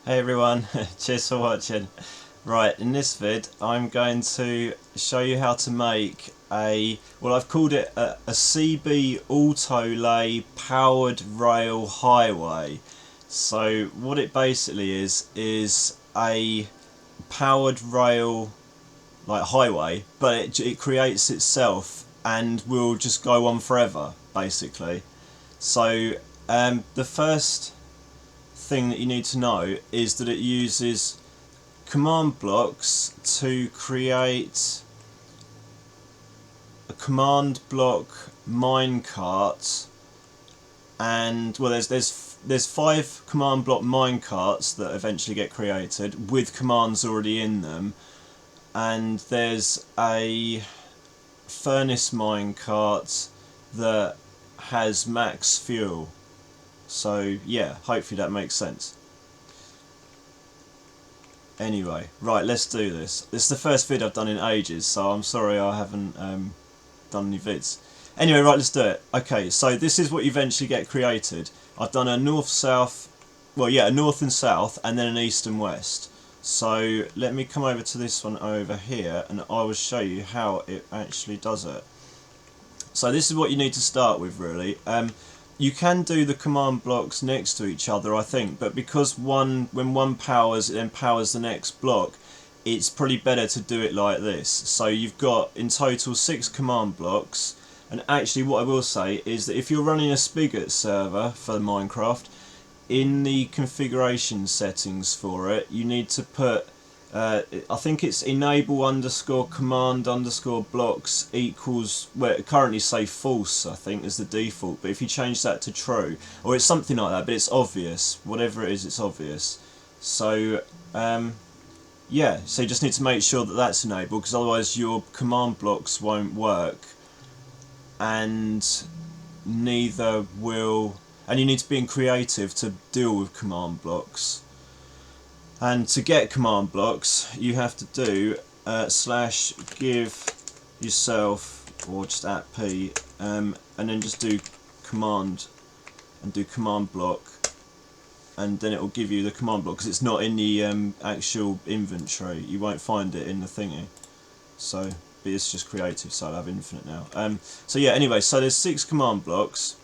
Hey everyone, cheers for watching. Right, in this vid I'm going to show you how to make I've called it a CB AutoLay powered rail highway. So what it basically is a powered rail like highway, but it creates itself and will just go on forever basically. So the first thing that you need to know is that it uses command blocks to create a command block minecart, and well, there's 5 command block minecarts that eventually get created with commands already in them, and there's a furnace minecart that has max fuel. So yeah, hopefully that makes sense. Anyway, right, let's do this. This is the first vid I've done in ages, so I'm sorry I haven't done any vids. Anyway, right, let's do it. Okay, so this is what you eventually get created. I've done a north-south, well, yeah, a north and south, and then an east and west. So let me come over to this one over here, and I will show you how it actually does it. So this is what you need to start with, really. You can do the command blocks next to each other, I think, but because when one powers, it then powers the next block, it's probably better to do it like this. So you've got in total 6 command blocks, and actually what I will say is that if you're running a Spigot server for Minecraft, in the configuration settings for it, you need to put I think it's enable underscore command underscore blocks equals, well, it currently say false, I think, is the default, but if you change that to true, or it's something like that, but it's obvious, whatever it is, it's obvious. So yeah, so you just need to make sure that that's enabled, because otherwise your command blocks won't work, and neither will, and you need to be in creative to deal with command blocks. And to get command blocks, you have to do slash give yourself, or just at p, and then just do command and do command block, and then it will give you the command block, because it's not in the actual inventory. You won't find it in the thingy. So, but it's just creative, so I'll have infinite now. So yeah, anyway, so there's 6 command blocks,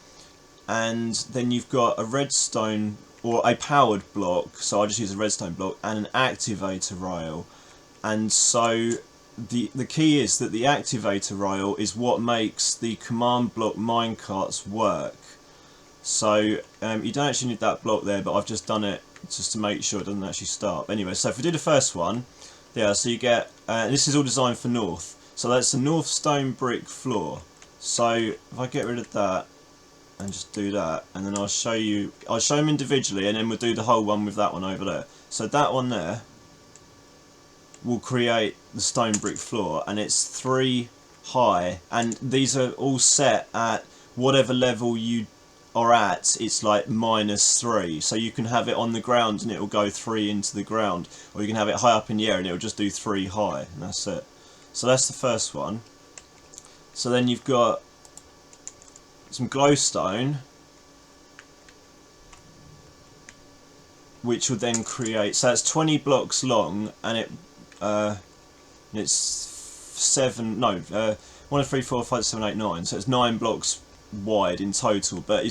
and then you've got a redstone or a powered block, so I just use a redstone block, and an activator rail. And so the key is that the activator rail is what makes the command block minecarts work. So you don't actually need that block there, but I've just done it just to make sure it doesn't actually start. Anyway, so if we do the first one, yeah, so you get, this is all designed for north, so that's a north stone brick floor. So if I get rid of that and just do that, and then I'll show them individually, and then we'll do the whole one with that one over there. So that one there will create the stone brick floor, and it's 3 high, and these are all set at whatever level you are at. It's like -3, so you can have it on the ground and it will go 3 into the ground, or you can have it high up in the air and it will just do 3 high, and that's it. So that's the first one. So then you've got some glowstone, which will then create, so that's 20 blocks long, and it's 1, 2, 3, 4, 5, 7, 8, 9, so it's 9 blocks wide in total, but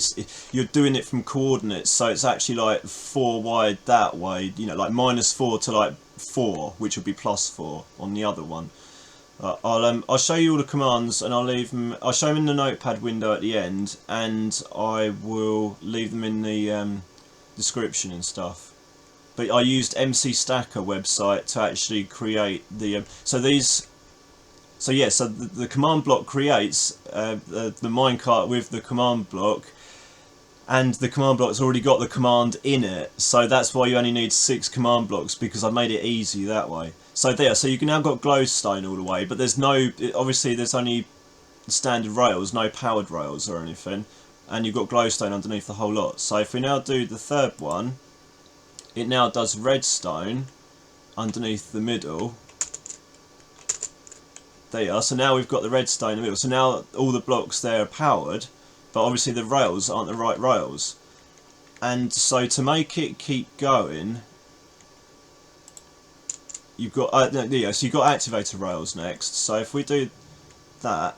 you're doing it from coordinates, so it's actually like 4 wide that way, you know, like -4 to like 4, which would be +4 on the other one. I'll show you all the commands, and I'll show them in the notepad window at the end, and I will leave them in the description and stuff. But I used MC Stacker website to actually create the so the command block creates the minecart with the command block, and the command block's already got the command in it, so that's why you only need 6 command blocks, because I made it easy that way. So there, so you can now got glowstone all the way, but there's no, obviously there's only standard rails, no powered rails or anything, and you've got glowstone underneath the whole lot. So if we now do the third one, it now does redstone underneath the middle. There you are, so now we've got the redstone in the middle, so now all the blocks there are powered, but obviously the rails aren't the right rails. And so to make it keep going, you've got yeah, so you've got activator rails next. So if we do that,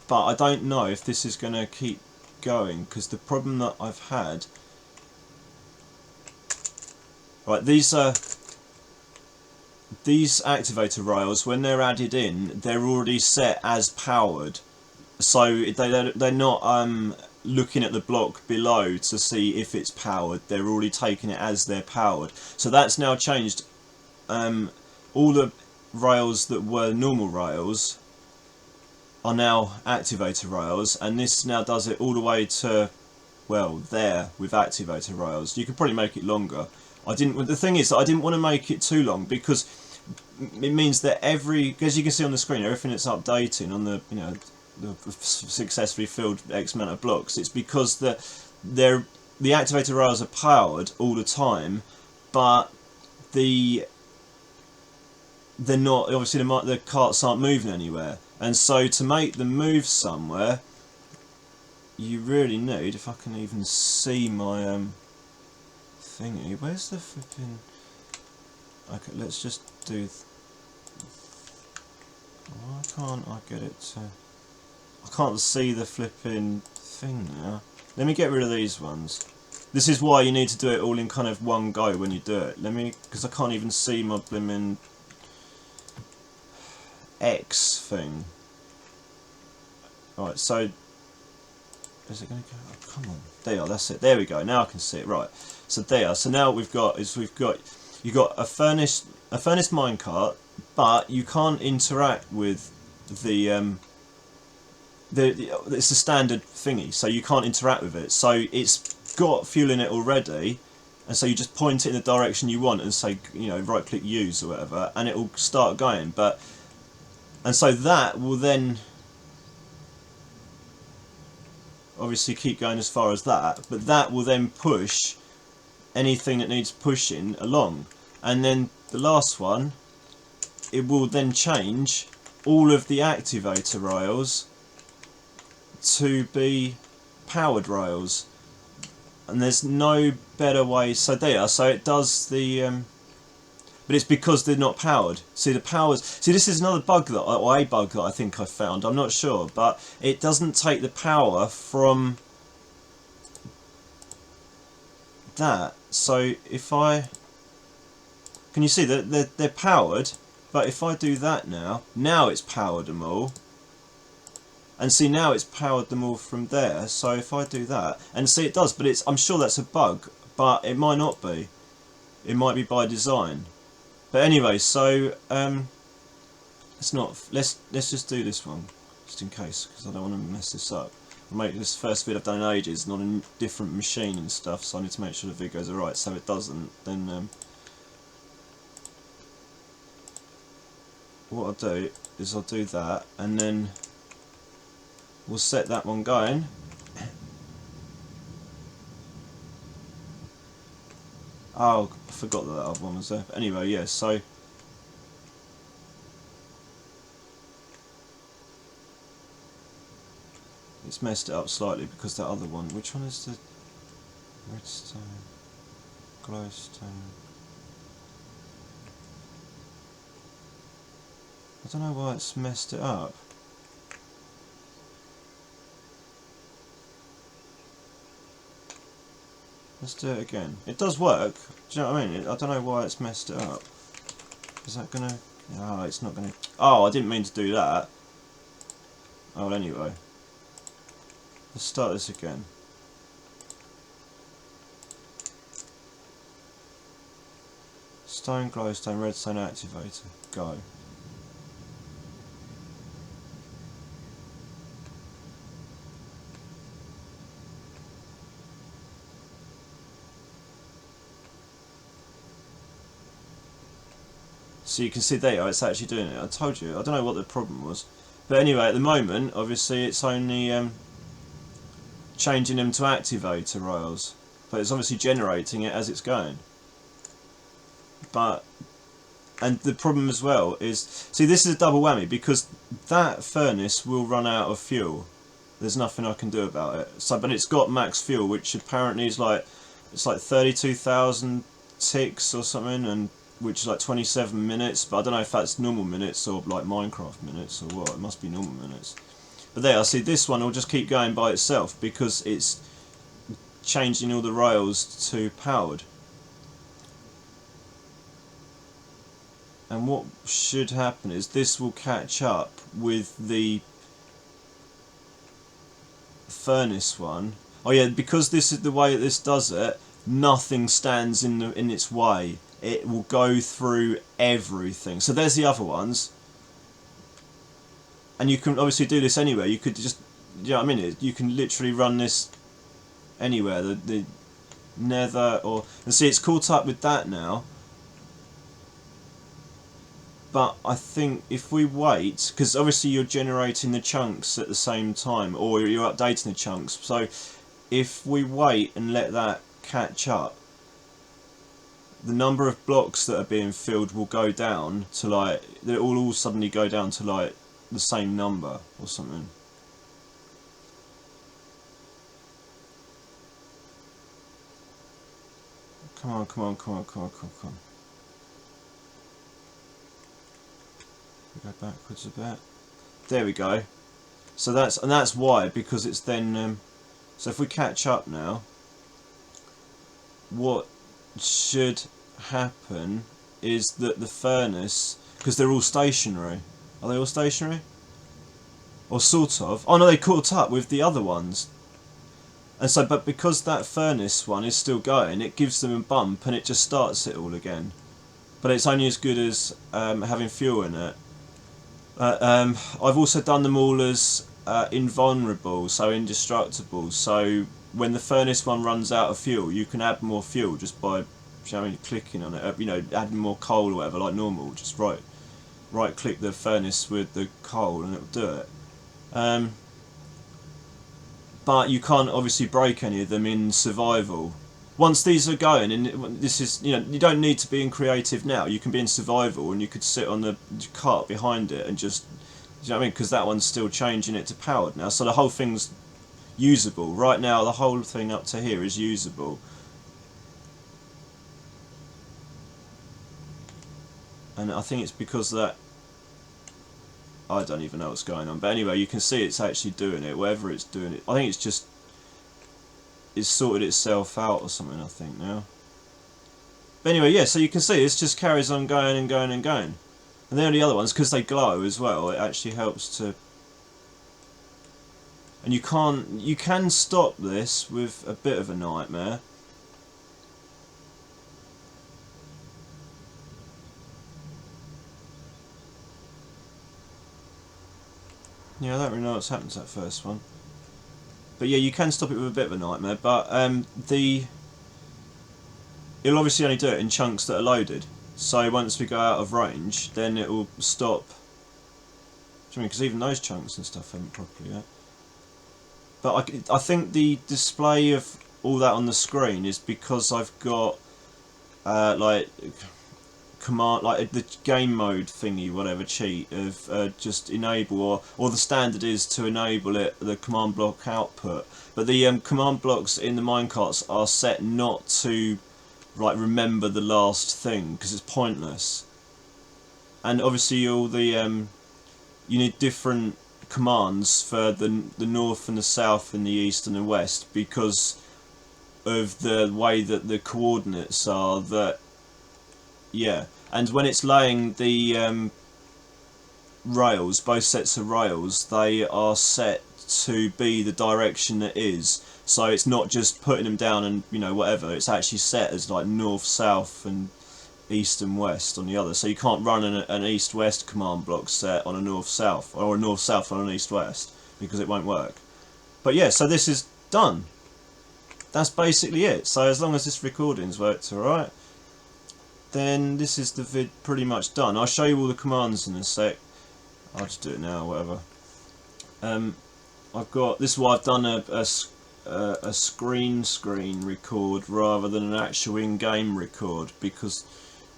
but I don't know if this is going to keep going, because the problem that I've had, right, these activator rails, when they're added in, they're already set as powered, so they're not looking at the block below to see if it's powered. They're already taking it as they're powered. So that's now changed. All the rails that were normal rails are now activator rails, and this now does it all the way to, well, there with activator rails. You could probably make it longer. The thing is that I didn't want to make it too long, because it means that as you can see on the screen, everything that's updating on the, the successfully filled X amount of blocks, it's because the activator rails are powered all the time, but they're not, obviously the carts aren't moving anywhere, and so to make them move somewhere, you really need, if I can even see my thingy, where's the flipping, okay, let's just do, why can't I get it to, I can't see the flipping thing now. Let me get rid of these ones. This is why you need to do it all in kind of one go when you do it. Because I can't even see my blimmin' X thing. Right, so is it going to go? Oh, come on, there, that's it. There we go. Now I can see it. Right. So there. So now what you've got a furnace minecart, but you can't interact with the it's a standard thingy, so you can't interact with it. So it's got fuel in it already, and so you just point it in the direction you want and say, right click use or whatever, and it will start going. And so that will then obviously keep going as far as that, but that will then push anything that needs pushing along. And then the last one, it will then change all of the activator rails to be powered rails, and there's no better way. So it does the but it's because they're not powered. See, this is another bug or a bug that I think I found, I'm not sure, but it doesn't take the power from that. So if can you see that they're powered, but if I do that now it's powered them all. And see, now it's powered them all from there. So if I do that, and see, it does, but I'm sure that's a bug, but it might not be. It might be by design. But anyway, so let's just do this one, just in case, because I don't want to mess this up. I'll make this first vid I've done in ages, not a different machine and stuff, so I need to make sure the vid goes alright. So if it doesn't, then what I'll do is I'll do that, and then we'll set that one going. Oh, I forgot that other one was there. But anyway, yeah, so it's messed it up slightly because that other one, which one is the redstone, glowstone? I don't know why it's messed it up. Let's do it again. It does work. Do you know what I mean? I don't know why it's messed it up. Is that gonna... Oh, it's not gonna... Oh, I didn't mean to do that. Oh, anyway. Let's start this again. Stone, glowstone, redstone activator. Go. So you can see there, it's actually doing it. I told you, I don't know what the problem was. But anyway, at the moment, obviously it's only changing them to activator rails. But it's obviously generating it as it's going. And the problem as well is, see, this is a double whammy, because that furnace will run out of fuel. There's nothing I can do about it. So, but it's got max fuel, which apparently is it's like 32,000 ticks or something, and which is like 27 minutes, but I don't know if that's normal minutes or like Minecraft minutes or what. It must be normal minutes. But there, I see this one will just keep going by itself because it's changing all the rails to powered. And what should happen is this will catch up with the furnace one. Oh yeah, because this is the way this does it, nothing stands in its way. It will go through everything. So there's the other ones. And you can obviously do this anywhere. You could just, you know what I mean? You can literally run this anywhere. The nether or... And see, it's caught up with that now. But I think if we wait, because obviously you're generating the chunks at the same time, or you're updating the chunks. So if we wait and let that catch up, the number of blocks that are being filled will go down to like, they all suddenly go down to like the same number or something. Come on, come on, come on, come on, come on, come on. We go backwards a bit. There we go. So that's why, because it's then. So if we catch up now, what should happen is that the furnace, because they're all stationary. Are they all stationary? Or sort of. Oh no, they caught up with the other ones. And so, but because that furnace one is still going, it gives them a bump and it just starts it all again. But it's only as good as having fuel in it. I've also done them all as invulnerable, so indestructible. So when the furnace one runs out of fuel, you can add more fuel just by, clicking on it. You know, adding more coal or whatever, like normal. Just right click the furnace with the coal and it'll do it. But you can't obviously break any of them in survival. Once these are going, and this is, you know, you don't need to be in creative now. You can be in survival, and you could sit on the cart behind it and just, you know what I mean? Because that one's still changing it to powered now, so the whole thing's usable. Right now, the whole thing up to here is usable. And I think it's because of that. I don't even know what's going on, but anyway, you can see it's actually doing it. Whatever it's doing it, I think it's just. It's sorted itself out or something, I think, now. But anyway, yeah, so you can see it just carries on going and going and going. And then the other ones, because they glow as well, it actually helps to... And you can stop this with a bit of a nightmare. Yeah, I don't really know what's happened to that first one. But yeah, you can stop it with a bit of a nightmare, but it'll obviously only do it in chunks that are loaded. So once we go out of range, then it will stop. Because even those chunks and stuff haven't properly yet. But I think the display of all that on the screen is because I've got like command, like the game mode thingy, whatever cheat of just enable, or the standard is to enable it, the command block output. But the command blocks in the minecarts are set not to like remember the last thing, because it's pointless. And obviously all the you need different commands for the north and the south and the east and the west, because of the way that the coordinates are. That yeah, and when it's laying the rails, both sets of rails, they are set to be the direction it is. So it's not just putting them down and, you know, whatever. It's actually set as like north, south, and east and west on the other. So you can't run an east-west command block set on a north-south, or a north-south on an east-west, because it won't work. But yeah, so this is done. That's basically it. So as long as this recording's worked alright, then this is the vid pretty much done. I'll show you all the commands in a sec. I'll just do it now, whatever. I've got, this is why I've done a screen record rather than an actual in-game record, because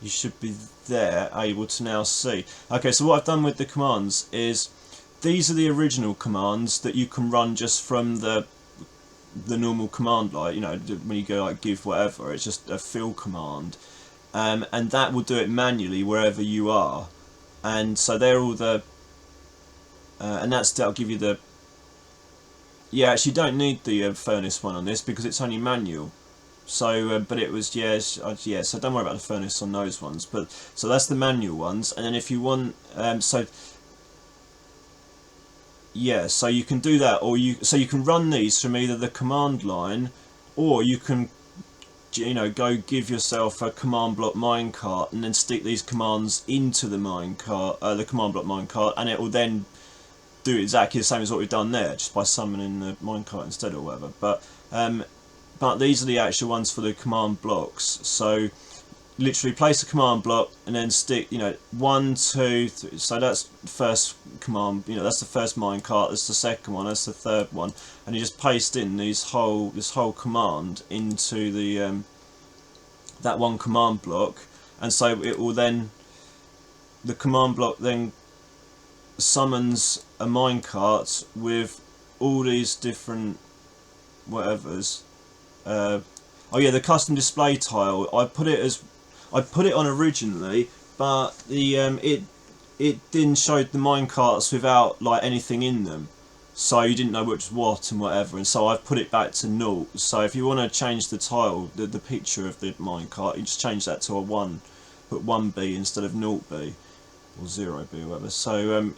you should be there able to now see. Okay, so what I've done with the commands is, these are the original commands that you can run just from the normal command line. You know, when you go like give whatever, it's just a fill command. and that will do it manually wherever you are. And so they're all the and that'll give you the, yeah, actually you don't need the furnace one on this because it's only manual. So but it was, yeah, so don't worry about the furnace on those ones. But so that's the manual ones. And then if you want so yeah, so you can do that, or you can run these from either the command line, or you can, you know, go give yourself a command block minecart and then stick these commands into the minecart, the command block minecart, and it will then do exactly the same as what we've done there, just by summoning the minecart instead or whatever. But these are the actual ones for the command blocks. So literally place a command block and then stick, you know, 1, 2, 3. So that's the first command, you know, that's the first minecart, that's the second one, that's the third one, and you just paste in this whole command into the that one command block, and so it will then, the command block then summons a minecart with all these different whatevers. Oh yeah, the custom display tile, I put it on originally, but the it didn't show the minecarts without like anything in them, so you didn't know which was what and whatever, and so I've put it back to 0. So if you want to change the tile, the picture of the minecart, you just change that to a 1, put 1B instead of 0B or 0B or whatever. So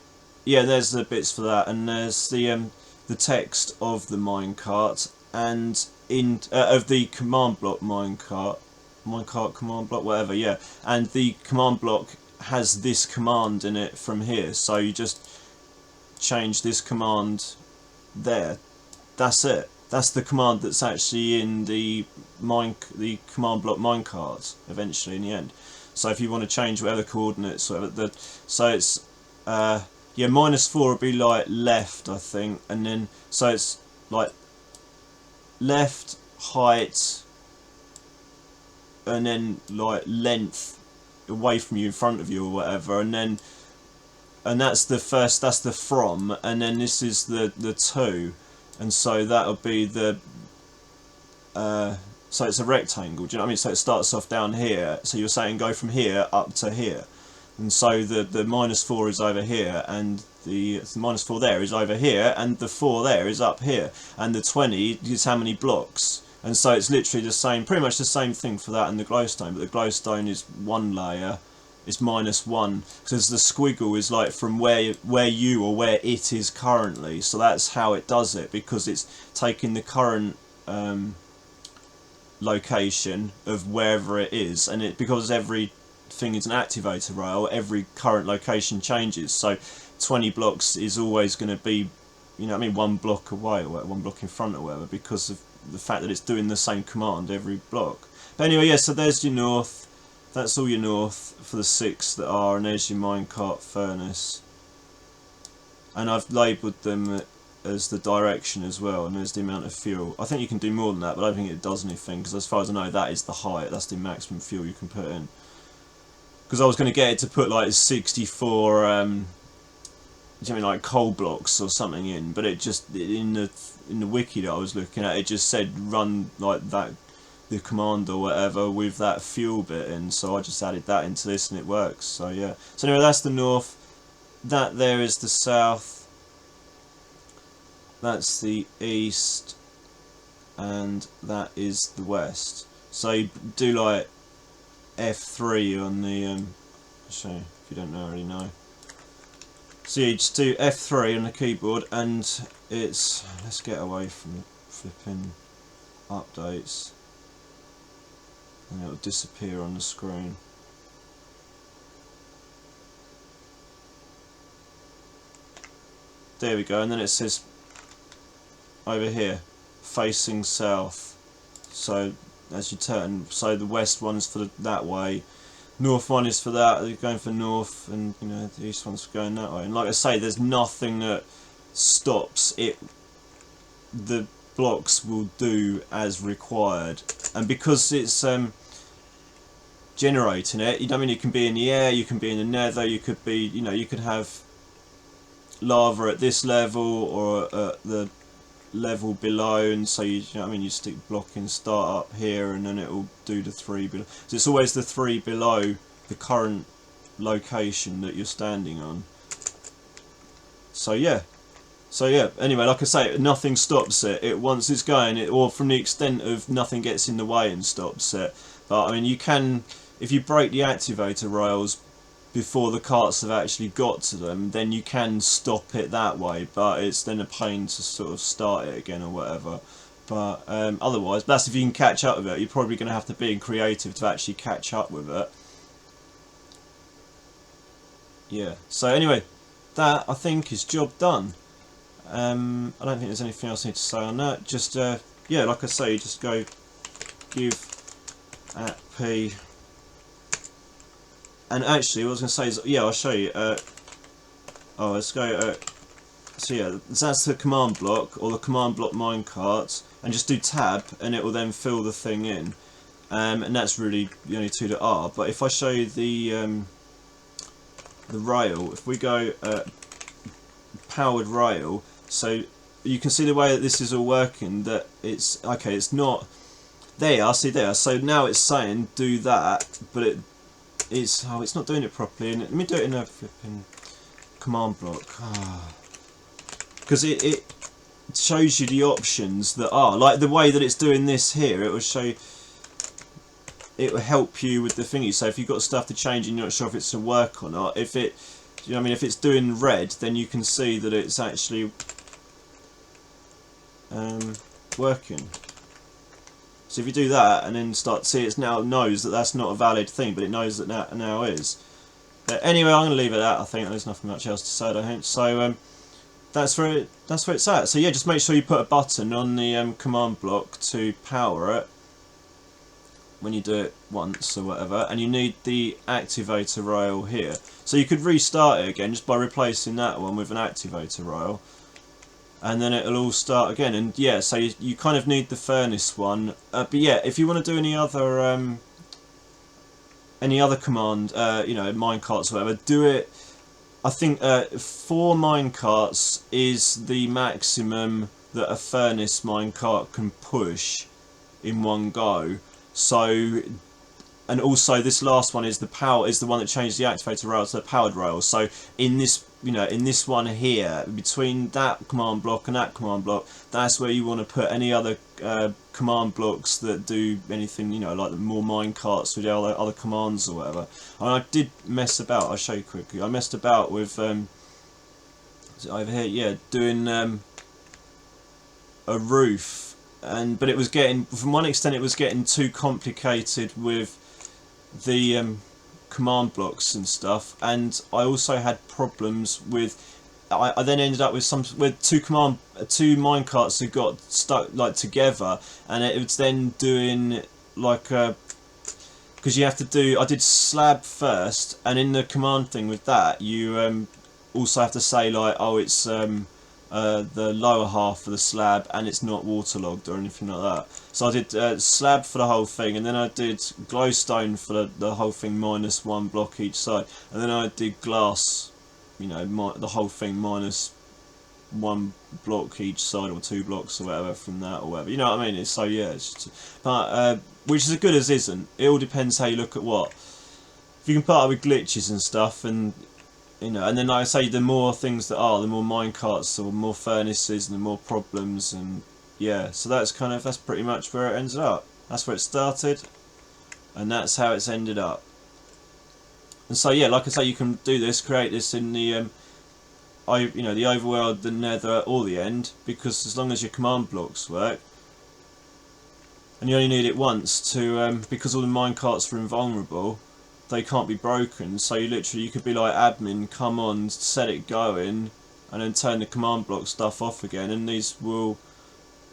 yeah, there's the bits for that, and there's the text of the minecart, and in of the command block minecart command block, whatever, yeah, and the command block has this command in it from here, so you just change this command there. That's it. That's the command that's actually in the command block minecart eventually in the end. So if you want to change whatever coordinates, whatever so it's yeah, -4 would be like left, I think, and then so it's like left, height, and then like length away from you, in front of you or whatever, and that's the first, that's the from, and then this is the to, and so that'll be the so it's a rectangle, do you know what I mean? So it starts off down here, so you're saying go from here up to here, and so the -4 is over here, and the -4 there is over here, and the 4 there is up here, and the 20 is how many blocks. And so it's literally the same, pretty much the same thing for that and the glowstone, but the glowstone is 1 layer, it's -1, because the squiggle is like from where you or where it is currently, so that's how it does it, because it's taking the current location of wherever it is, and it, because everything is an activator rail, every current location changes, so 20 blocks is always going to be, you know what I mean, 1 block away or whatever, 1 block in front or whatever, because of the fact that it's doing the same command every block. But anyway, yeah, so there's your north, that's all your north for the 6 that are, and there's your minecart furnace, and I've labelled them as the direction as well, and there's the amount of fuel. I think you can do more than that, but I don't think it does anything, because as far as I know, that is the height, that's the maximum fuel you can put in. Because I was going to get it to put like 64 do you mean like coal blocks or something in, but it just, in the wiki that I was looking at, it just said run like that, the command or whatever, with that fuel bit in, so I just added that into this and it works. So yeah, so anyway, that's the north, that there is the south, that's the east, and that is the west. So you do like F3 on the I'll show you if you don't already know. So you just do F3 on the keyboard, and it's, let's get away from the flipping updates, and it'll disappear on the screen. There we go, and then it says over here, facing south. So as you turn, so the west one's for that way, north one is for that, you're going for north, and you know, the east one's for going that way. And like I say, there's nothing that stops it. The blocks will do as required, and because it's generating it, you know, I mean, it can be in the air, you can be in the nether, you could be, you know, you could have lava at this level or at the level below, and so you know what I mean, you stick block in start up here, and then it will do the 3 below. So it's always the 3 below the current location that you're standing on. So yeah. So yeah, anyway, like I say, nothing stops it. Once it's going, or from the extent of nothing gets in the way and stops it. But I mean, you can, if you break the activator rails before the carts have actually got to them, then you can stop it that way. But it's then a pain to sort of start it again or whatever. But otherwise, that's if you can catch up with it. You're probably going to have to be creative to actually catch up with it. Yeah. So anyway, that I think is job done. I don't think there's anything else I need to say on that. Just yeah, like I say, just go give at p, and actually what I was going to say is, yeah, I'll show you. Oh, let's go. So yeah, that's the command block, or the command block minecart, and just do tab, and it will then fill the thing in. And that's really the only two that are. But if I show you the rail, if we go powered rail. So you can see the way that this is all working, that it's okay, it's not there, see there, so now it's saying do that, but it's not doing it properly. And let me do it in a flipping command block, because it shows you the options that are, like the way that it's doing this here, it will show you, it will help you with the thingy. So if you've got stuff to change and you're not sure if it's to work or not, if it, you know what I mean, if it's doing red, then you can see that it's actually working. So if you do that and then start, see, it now knows that that's not a valid thing, but it knows that now is. But anyway, I'm going to leave it at that. I think there's nothing much else to say, I don't think. So that's where it's at. So yeah, just make sure you put a button on the command block to power it when you do it once or whatever, and you need the activator rail here. So you could restart it again just by replacing that one with an activator rail, and then it'll all start again. And yeah, so you kind of need the furnace one, but yeah, if you want to do any other command, you know, minecarts or whatever, do it. I think 4 minecarts is the maximum that a furnace minecart can push in one go. So, and also this last one is the one that changed the activator rail to the powered rail. So in this, you know, in this one here, between that command block and that command block, that's where you want to put any other command blocks that do anything, you know, like the more minecarts with other commands or whatever. And I did mess about. I'll show you quickly. I messed about with is it over here? Yeah, doing a roof. But it was getting, from one extent, it was getting too complicated with the command blocks and stuff, and I also had problems with. I then ended up with two minecarts that got stuck like together, and it was then doing like because you have to do. I did slab first, and in the command thing with that, you also have to say like, oh, it's the lower half of the slab and it's not waterlogged or anything like that. So I did slab for the whole thing, and then I did glowstone for the whole thing minus 1 block each side, and then I did glass, you know, the whole thing minus 1 block each side, or 2 blocks or whatever from that or whatever. You know what I mean? It's, so yeah, it's just, but which is as good as isn't. It all depends how you look at what. If you can put up with glitches and stuff, and you know, and then like I say, the more things that are, the more minecarts, the more furnaces, and the more problems, and yeah, so that's pretty much where it ends up. That's where it started, and that's how it's ended up. And so yeah, like I say, you can do this, create this in the you know, the overworld, the nether, or the end, because as long as your command blocks work, and you only need it once to, because all the minecarts are invulnerable, they can't be broken, so you could be like admin, come on, set it going, and then turn the command block stuff off again, and these will,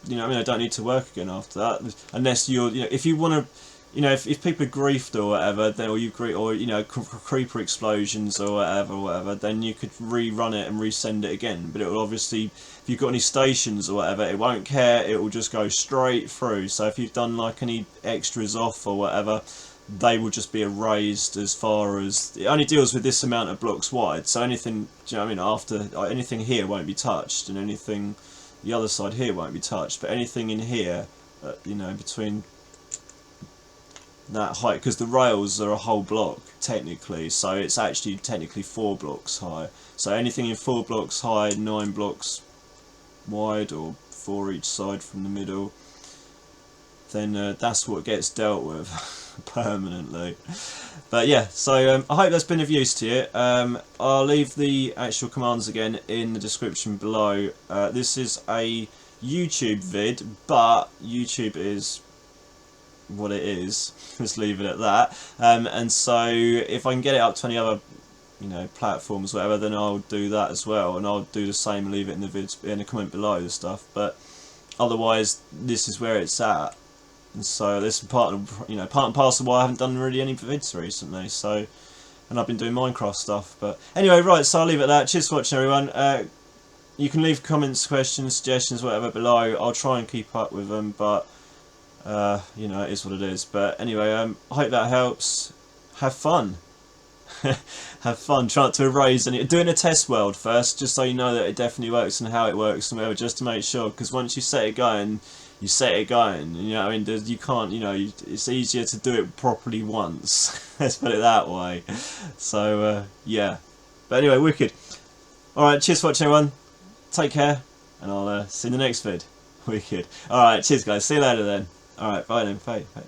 you know, I mean, they don't need to work again after that, unless you're, you know, if you want to, you know, if people are griefed or whatever, then, or you know, creeper explosions or whatever, then you could rerun it and resend it again. But it will obviously, if you've got any stations or whatever, it won't care, it will just go straight through. So if you've done like any extras off or whatever, they will just be erased. As far as it only deals with this amount of blocks wide, so anything, do you know what I mean, after anything here won't be touched, and anything the other side here won't be touched, but anything in here, you know, between that height, because the rails are a whole block technically, so it's actually technically 4 blocks high. So anything in 4 blocks high, 9 blocks wide, or 4 each side from the middle, then that's what gets dealt with permanently. But yeah, so I hope that's been of use to you. I'll leave the actual commands again in the description below. This is a YouTube vid, but YouTube is what it is. Let's leave it at that. And so if I can get it up to any other, you know, platforms, whatever, then I'll do that as well, and I'll do the same and leave it in the vids in the comment below and stuff. But otherwise, this is where it's at. And so this is part of, you know, part and parcel why I haven't done really any vids recently. So, and I've been doing Minecraft stuff. But anyway, right, so I'll leave it at that. Cheers for watching, everyone. You can leave comments, questions, suggestions, whatever below. I'll try and keep up with them, but you know, it is what it is. But anyway, I hope that helps. Have fun. Have fun. Try not to erase any. Doing a test world first, just so you know that it definitely works and how it works and whatever, just to make sure. Because once you set it going, you set it going. You know what I mean? You can't. You know, it's easier to do it properly once. Let's put it that way. So yeah. But anyway, wicked. All right. Cheers for watching, everyone. Take care, and I'll see you in the next vid. Wicked. All right. Cheers, guys. See you later then. All right. Bye then. Bye. Bye.